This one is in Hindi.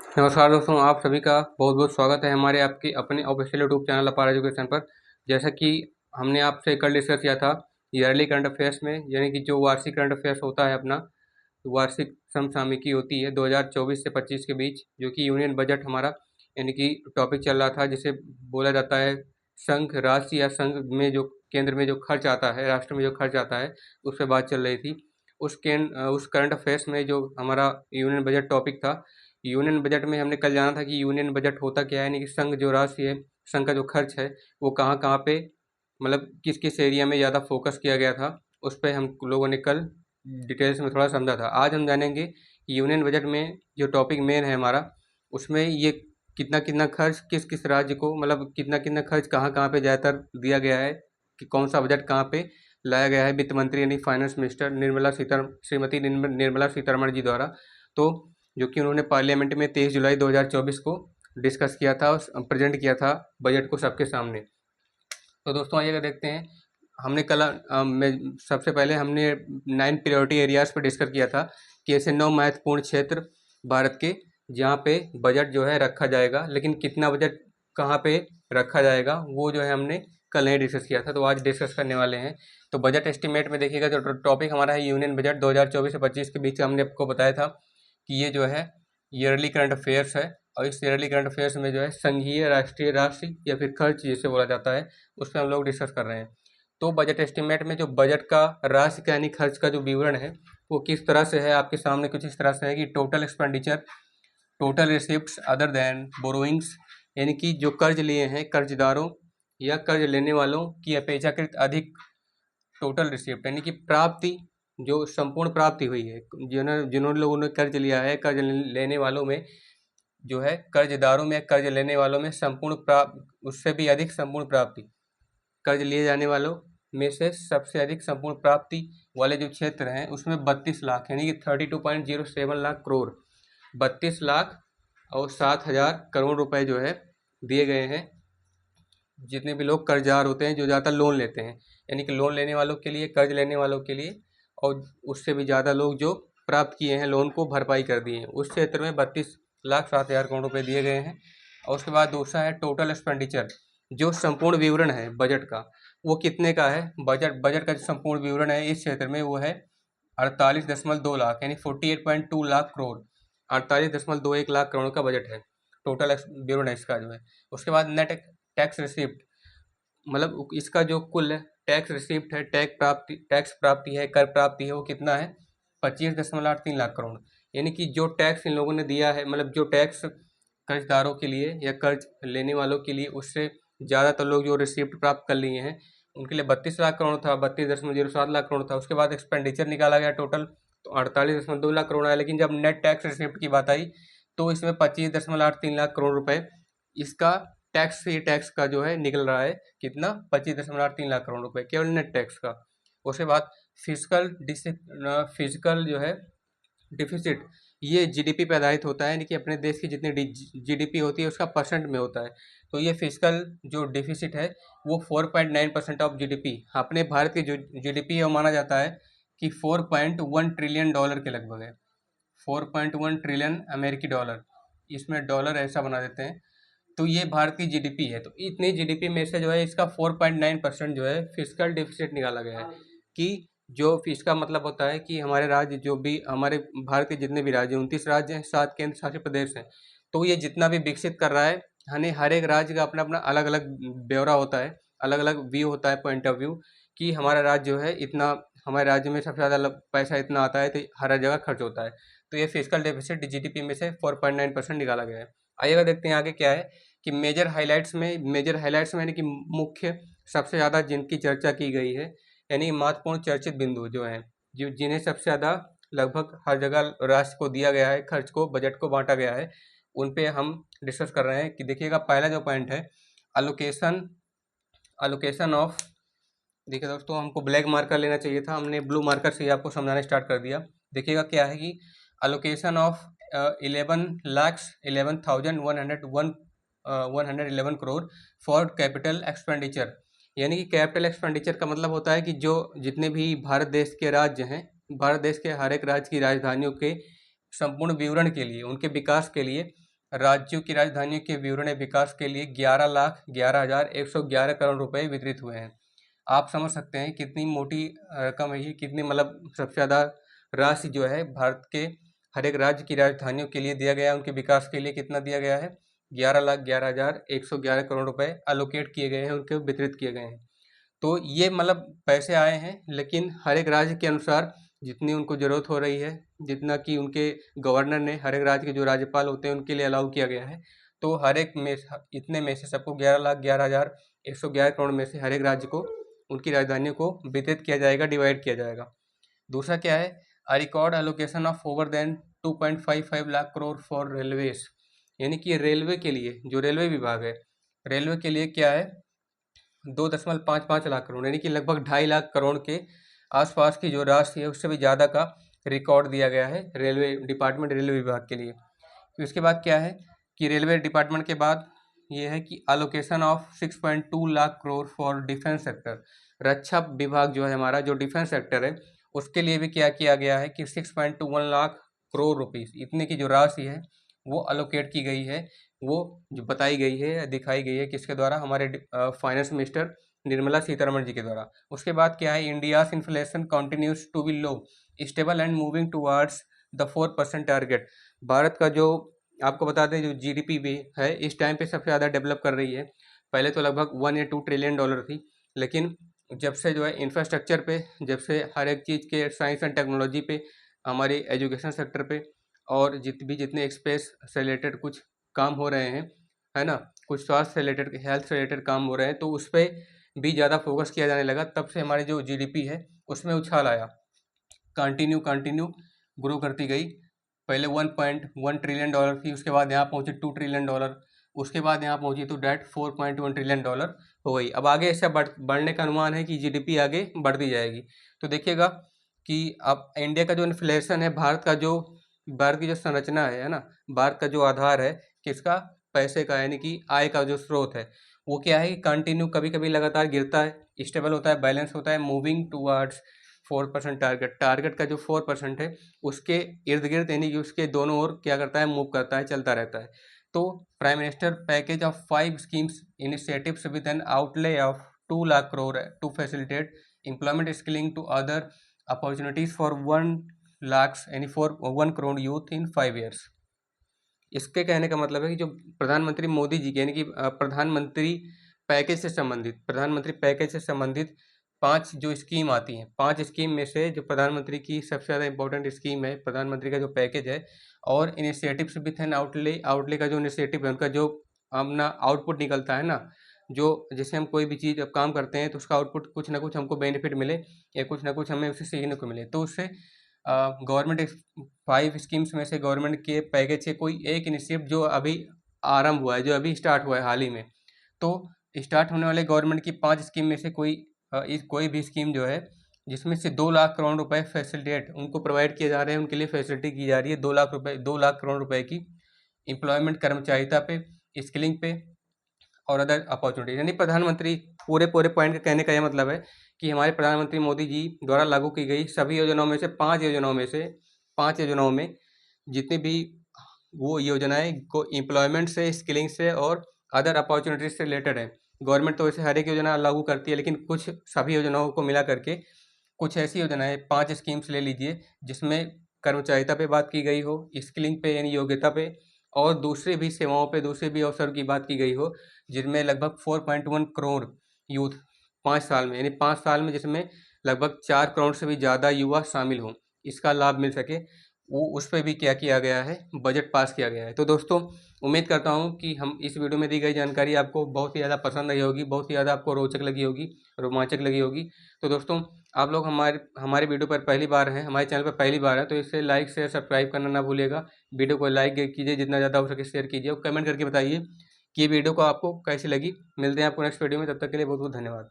नमस्कार दोस्तों, आप सभी का बहुत बहुत स्वागत है हमारे आपके अपने ऑफिशियल यूट्यूब चैनल अपार एजुकेशन पर। जैसा कि हमने आपसे कल डिस्कस किया था ईयरली करंट अफेयर्स में, यानी कि जो वार्षिक करंट अफेयर्स होता है अपना, वार्षिक समसामयिकी होती है 2024 से 25 के बीच, जो कि यूनियन बजट हमारा यानी कि टॉपिक चल रहा था, जिसे बोला जाता है संघ राष्ट्र या संघ में जो केंद्र में जो खर्च आता है, राष्ट्र में जो खर्च आता है, उस पर बात चल रही थी। उस करंट अफेयर्स में जो हमारा यूनियन बजट टॉपिक था, यूनियन बजट में हमने कल जाना था कि यूनियन बजट होता क्या है, यानी कि संघ जो राशि है, संघ का जो खर्च है, वो कहाँ कहाँ पे, मतलब किस किस एरिया में ज़्यादा फोकस किया गया था, उस पर हम लोगों ने कल डिटेल्स में थोड़ा समझा था। आज हम जानेंगे कि यूनियन बजट में जो टॉपिक मेन है हमारा, उसमें ये कितना कितना खर्च किस किस राज्य को, मतलब कितना कितना खर्च कहाँ कहाँ पे ज़्यादातर दिया गया है, कि कौन सा बजट कहाँ पे लाया गया है वित्त मंत्री यानी फाइनेंस मिनिस्टर श्रीमती निर्मला सीतारमण जी द्वारा। तो जो कि उन्होंने पार्लियामेंट में 23 जुलाई 2024 को डिस्कस किया था और प्रेजेंट किया था बजट को सबके सामने। तो दोस्तों आइएगा देखते हैं। हमने कल सबसे पहले हमने 9 प्रायोरिटी एरियाज़ पर डिस्कस किया था कि ऐसे 9 महत्वपूर्ण क्षेत्र भारत के जहाँ पे बजट जो है रखा जाएगा, लेकिन कितना बजट कहाँ पे रखा जाएगा वो जो है हमने कल नहीं डिस्कस किया था, तो आज डिस्कस करने वाले हैं। तो बजट एस्टिमेट में देखिएगा, जो टॉपिक हमारा है यूनियन बजट 2024 से 25 के बीच का, हमने आपको बताया था कि ये जो है ईयरली करंट अफेयर्स है, और इस ईयरली करंट अफेयर्स में जो है संघीय राष्ट्रीय राशि या फिर खर्च जिसे बोला जाता है, उस पर हम लोग डिस्कस कर रहे हैं। तो बजट एस्टिमेट में जो बजट का राशि का यानी खर्च का जो विवरण है, वो किस तरह से है, आपके सामने कुछ इस तरह से है कि total expenditure, total receipts other than borrowings, यानी कि जो कर्ज लिए हैं कर्जदारों या कर्ज लेने वालों की अपेक्षाकृत अधिक टोटल रिसिप्ट, यानी कि प्राप्ति, जो संपूर्ण प्राप्ति हुई है, जिन्होंने लोगों ने कर्ज लिया है, कर्ज लेने वालों में जो है, कर्जदारों में कर्ज लेने वालों में संपूर्ण प्राप्त, उससे भी अधिक संपूर्ण प्राप्ति, कर्ज लिए जाने वालों में से सबसे अधिक संपूर्ण प्राप्ति वाले जो क्षेत्र हैं, उसमें 32 लाख यानी कि 32.07 लाख करोड़, 32 लाख और 7,000 करोड़ रुपए जो है दिए गए हैं जितने भी लोग कर्जदार होते हैं, जो ज़्यादा लोन लेते हैं, यानी कि लोन लेने वालों के लिए, कर्ज लेने वालों के लिए, और उससे भी ज़्यादा लोग जो प्राप्त किए हैं लोन को भरपाई कर दिए हैं, उस क्षेत्र में 32,07,000 करोड़ रुपए दिए गए हैं। और उसके बाद दूसरा है टोटल एक्सपेंडिचर, जो संपूर्ण विवरण है बजट का, वो कितने का है। बजट का जो संपूर्ण विवरण है इस क्षेत्र में, वो है 48.2 लाख यानी 48.2 लाख करोड़, 48.21 लाख करोड़ का बजट है, टोटल विवरण है इसका जो है। उसके बाद नेट टैक्स रिसिप्ट, मतलब इसका जो कुल टैक्स रिसिप्ट है, टैक्स प्राप्ति है, कर प्राप्ति है, वो कितना है 25.83 लाख करोड़, यानी कि जो टैक्स इन लोगों ने दिया है, मतलब जो टैक्स कर्जदारों के लिए या कर्ज लेने वालों के लिए, उससे ज़्यादातर लोग जो रिसिप्ट प्राप्त कर लिए हैं, उनके लिए 32 लाख करोड़ था, 32.07 लाख करोड़ था। उसके बाद एक्सपेंडिचर निकाला गया टोटल, तो 48.2 लाख करोड़ आया, लेकिन जब नेट टैक्स रिसिप्ट की बात आई, तो इसमें 25.83 लाख करोड़ रुपए इसका टैक्स का जो है निकल रहा है, कितना 25.3 लाख करोड़ रुपए केवल नेट टैक्स का। उसके बाद फिजिकल जो है डिफिसिट, ये जीडीपी पे आधारित होता है, यानी कि अपने देश की जितनी जीडीपी होती है उसका परसेंट में होता है। तो ये फिजिकल जो डिफिसिट है, वो 4.9% ऑफ जीडीपी, अपने भारत की जो जीडीपी है वो माना जाता है कि 4.1 ट्रिलियन डॉलर के लगभग है, 4.1 ट्रिलियन अमेरिकी डॉलर, इसमें डॉलर ऐसा बना देते हैं। तो ये भारत की जीडीपी है, तो इतनी जीडीपी में से जो है इसका 4.9% जो है फिजिकल डिफिसिट निकाला गया है, कि जो इसका मतलब होता है कि हमारे राज्य, जो भी हमारे भारत के जितने भी राज्य, 29 राज्य हैं, 7 केंद्र शासित प्रदेश हैं, तो ये जितना भी विकसित कर रहा है, यानी हर एक राज्य का अपना अपना अलग अलग ब्यौरा होता है, अलग अलग व्यू होता है, पॉइंट ऑफ व्यू, कि हमारा राज्य जो है इतना, हमारे राज्य में सबसे ज़्यादा पैसा इतना आता है, तो हर जगह खर्च होता है। तो ये फिजिकल डेफिसिट जीडीपी में से 4.9% निकाला गया है। आइएगा देखते हैं आगे क्या है, कि मेजर हाइलाइट्स में यानी कि मुख्य सबसे ज़्यादा जिनकी चर्चा की गई है, यानी महत्वपूर्ण चर्चित बिंदु जो हैं, जो जिन्हें सबसे ज़्यादा लगभग हर जगह राष्ट्र को दिया गया है, खर्च को, बजट को बांटा गया है, उन पे हम डिस्कस कर रहे हैं। कि देखिएगा पहला जो पॉइंट है, अलोकेशन अलोकेशन ऑफ, देखिए दोस्तों हमको ब्लैक मार्कर लेना चाहिए था, हमने ब्लू मार्कर से ही आपको समझाना स्टार्ट कर दिया। देखिएगा क्या है कि allocation of 11,11,111 crore for capital expenditure, यानी कि कैपिटल एक्सपेंडिचर का मतलब होता है कि जो जितने भी भारत देश के राज्य हैं, भारत देश के हर एक राज्य की राजधानियों के संपूर्ण विवरण के लिए, उनके विकास के लिए राज्यों की राजधानियों के विवरण विकास के लिए 11,11,111 करोड़ रुपए वितरित हुए हैं। आप समझ सकते हैं कितनी मोटी रकम है ये, कितनी मतलब सबसे ज़्यादा राशि जो है भारत के हर एक राज्य की राजधानियों के लिए दिया गया है। उनके विकास के लिए कितना दिया गया है? 11,11,111 करोड़ रुपए एलोकेट किए गए हैं, उनके वितरित किए गए हैं। तो ये मतलब पैसे आए हैं, लेकिन हर एक राज्य के अनुसार जितनी उनको ज़रूरत हो रही है, जितना कि उनके गवर्नर ने हर एक राज्य के जो राज्यपाल होते हैं उनके लिए अलाउ किया गया है। तो हर एक में इतने में से सबको 11,11,111 करोड़ में से हर एक राज्य को उनकी राजधानियों को वितरित किया जाएगा, डिवाइड किया जाएगा। दूसरा क्या है? A record allocation of over than 2.55 lakh crore for railways, यानी कि रेलवे के लिए, जो रेलवे विभाग है, रेलवे के लिए क्या है? 2.55 लाख करोड़, यानी कि लगभग 2.5 लाख करोड़ के आसपास की जो राशि है उससे भी ज़्यादा का रिकॉर्ड दिया गया है रेलवे डिपार्टमेंट, रेलवे विभाग के लिए। तो इसके बाद क्या है कि रेलवे डिपार्टमेंट के बाद ये है कि allocation of 6.2 lakh crore for defence sector. रक्षा विभाग जो है हमारा, जो डिफेंस सेक्टर है, उसके लिए भी क्या किया गया है कि 6.21 लाख करोड़ रुपीज़ इतने की जो राशि है वो अलोकेट की गई है। वो जो बताई गई है, दिखाई गई है किसके द्वारा? हमारे फाइनेंस मिनिस्टर निर्मला सीतारमण जी के द्वारा। उसके बाद क्या है? India's inflation continues to be low, stable and moving towards the 4% target. Bharat का जो, आपको बता दें, जो जीडीपी भी है इस टाइम पे सबसे ज़्यादा डेवलप कर रही है। पहले तो लगभग 1 या 2 ट्रिलियन डॉलर थी, लेकिन जब से जो है इंफ्रास्ट्रक्चर पे, जब से हर एक चीज़ के साइंस एंड टेक्नोलॉजी पे, हमारे एजुकेशन सेक्टर पे, और जितने स्पेस से रिलेटेड कुछ काम हो रहे हैं, है ना, कुछ स्वास्थ्य से रिलेटेड, हेल्थ से रिलेटेड काम हो रहे हैं, तो उस पर भी ज़्यादा फोकस किया जाने लगा। तब से हमारी जो जीडीपी है उसमें उछाल आया, कंटिन्यू ग्रो करती गई। पहले 1.1 ट्रिलियन डॉलर थी, उसके बाद यहाँ पहुँची 2 ट्रिलियन डॉलर, उसके बाद यहाँ पहुँची तो डेट 4.1 ट्रिलियन डॉलर हो गई। अब आगे ऐसे बढ़ने का अनुमान है कि जीडीपी आगे बढ़ती जाएगी। तो देखिएगा कि अब इंडिया का जो इन्फ्लेशन है, भारत की जो संरचना है ना, भारत का जो आधार है किसका? पैसे का, यानी कि आय का जो स्रोत है वो क्या है कि कंटिन्यू, कभी कभी लगातार गिरता है, स्टेबल होता है, बैलेंस होता है, मूविंग टूवर्ड्स 4% टारगेट। टारगेट का जो 4% है उसके इर्द गिर्द, यानी कि उसके दोनों ओर क्या करता है? मूव करता है, चलता रहता है। तो prime minister package of 5 schemes initiatives with an outlay of 2 lakh crore to facilitate employment skilling to other opportunities for 1 lakh, यानी for 1 crore youth in 5 years. इसके कहने का मतलब है कि जो प्रधानमंत्री मोदी जी के, यानी कि प्रधानमंत्री पैकेज से संबंधित 5 जो स्कीम आती हैं, 5 स्कीम में से जो प्रधानमंत्री की सबसे ज़्यादा इंपॉर्टेंट स्कीम है, प्रधानमंत्री का जो पैकेज है, और इनिशिएटिव्स विथ एन आउटले का जो इनिशिएटिव है, उनका जो अपना आउटपुट निकलता है ना, जो जैसे हम कोई भी चीज़ अब काम करते हैं तो उसका आउटपुट कुछ ना कुछ हमको बेनिफिट मिले, या कुछ ना कुछ हमें उससे सीखने को मिले, तो उससे गवर्नमेंट 5 स्कीम्स में से गवर्नमेंट के पैकेज से कोई एक इनिशिएटिव जो अभी आरंभ हुआ है, जो अभी स्टार्ट हुआ है हाल ही में, तो स्टार्ट होने वाले गवर्नमेंट की 5 स्कीम में से कोई भी स्कीम जो है जिसमें से 2 लाख करोड़ रुपए फैसिलिटेट उनको प्रोवाइड किए जा रहे हैं, उनके लिए फैसिलिटी की जा रही है 2 लाख करोड़ रुपए की एम्प्लॉयमेंट, कर्मचारिता पे, स्किलिंग पे और अदर अपॉर्चुनिटी। यानी प्रधानमंत्री, पूरे पूरे पॉइंट का कहने का यह मतलब है कि हमारे प्रधानमंत्री मोदी जी द्वारा लागू की गई सभी योजनाओं में से 5 योजनाओं में जितनी भी वो योजनाएं को एम्प्लॉयमेंट से, स्किलिंग से और अदर अपॉर्चुनिटीज से रिलेटेड है। गवर्नमेंट तो वैसे हर एक योजना लागू करती है, लेकिन कुछ सभी योजनाओं को मिला करके कुछ ऐसी योजनाएं, 5 स्कीम्स ले लीजिए जिसमें कर्मचारिता पे बात की गई हो, स्किलिंग पे यानी योग्यता पे, और दूसरी भी सेवाओं पे, दूसरे भी अवसर की बात की गई हो, जिनमें लगभग 4.1 करोड़ यूथ 5 साल में, यानी 5 साल में जिसमें लगभग 4 करोड़ से भी ज़्यादा युवा शामिल हों, इसका लाभ मिल सके, वो उस पर भी क्या किया गया है? बजट पास किया गया है। तो दोस्तों, उम्मीद करता हूँ कि हम इस वीडियो में दी गई जानकारी आपको बहुत ही ज़्यादा पसंद आई होगी, बहुत ही ज़्यादा आपको रोचक लगी होगी, रोमांचक लगी होगी। तो दोस्तों, आप लोग हमारे वीडियो पर पहली बार हैं, हमारे चैनल पर पहली बार है, तो इसे लाइक शेयर सब्सक्राइब करना ना भूलिएगा। वीडियो को लाइक कीजिए, जितना ज़्यादा हो सके शेयर कीजिए, और कमेंट करके बताइए कि ये वीडियो को आपको कैसी लगी। मिलते हैं आपको नेक्स्ट वीडियो में, तब तक के लिए बहुत बहुत धन्यवाद।